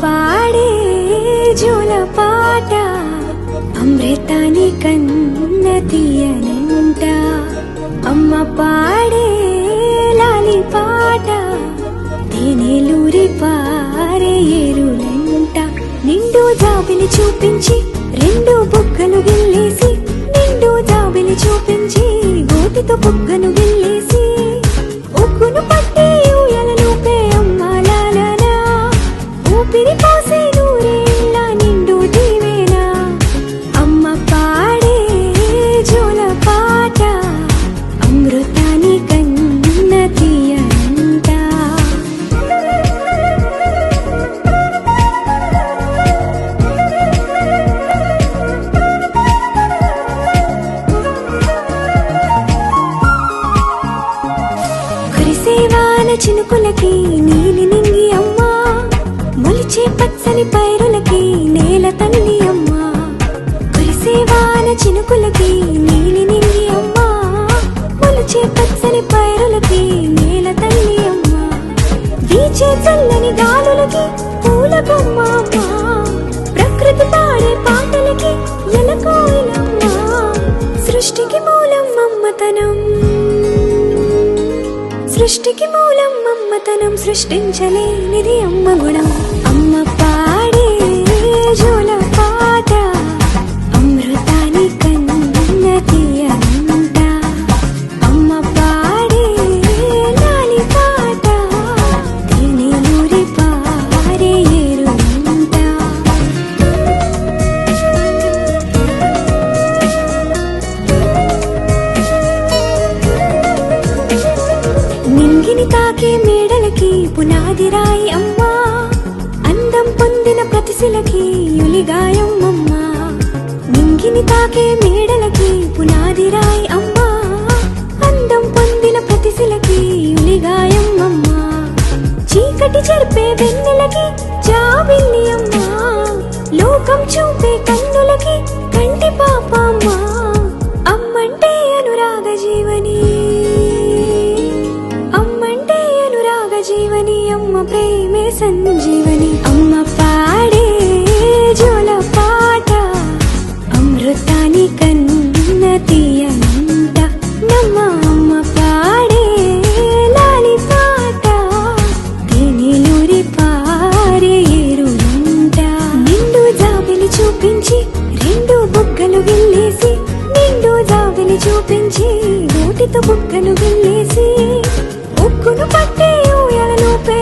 పాడే జోల పాట అమృతాని కన్న తీయనంట. అమ్మ పాడే లాలి పాట తేనెలూరి పారే ఏరులంట. నిండు జాబిలి చూపించి రెండు బుగ్గలు గిల్లేసి, నిండు జాబిలి చూపించి గోటితో బుగ్గను గిల్లేసి, ఉగ్గును పట్టి ఊయలలోపే అమ్మ లాలనా, ఊపిరి పోసే నూరేళ్ళ నిండు దీవేనా. అమ్మ పాడే జోల పాట అమృతాని కన్న తీయనంట. కురిసేవాన చినుకులకి నీలి నింగి అమ్మ, మొలిచే పచ్చని పైరులకి నేల తల్లి అమ్మ. కురిసేవాన చినుకులకి నీలి నింగి అమ్మ, మొలిచే పచ్చని పైరులకి నేల తల్లి అమ్మ. వీచే చల్లని గాలులకి పూల బొమ్మ అమ్మ, ప్రకృతి పాడే పాటలకి ఎలకోయిలమ్మ. సృష్టికి మూలం మమ్మతనం, సృష్టికి మూలం మమ్మతనం, సృష్టించలేనిది అమ్మ గుణం. అమ్మ పాడే జోల పాట అమృతాని కన్న తీయనంట. అమ్మ పాడే లాలి పాట తేనెలూరి పారే ఏరులంట. నింగిని తాకే మేడలకి పునాది రాయి అమ్మ, అందం పొందిన ప్రతిశిలకి యులిగాయం అమ్మ. నింగిని తాకే మేడలకి పునాది రాయి అమ్మ, అందం పొందిన ప్రతిశిలకి యులిగాయం అమ్మ. చీకటి చెరిపే వెన్నెలకి జాబిల్లి అమ్మ, లోకం చూపే కన్నులకి కంటి పాప అమ్మ. అమ్మంటే అనురాగ జీవని, అమ్మంటే అనురాగ జీవని, అమ్మ ప్రేమే సంజీవని. అమ్మ పాడే జోల పాట అమృతాని కన్న తీయనంట. నమ్మ అమ్మ పాడే లాలి పాట తేనెలూరి పారే ఏరులంట. నిండు జాబిలి చూపించి రెండు బుగ్గలు గిల్లేసి, నిండు జాబిలి చూపించి నోటితో బుగ్గను గిల్లేసి, ఉక్కును పట్టి ఊయలలోపే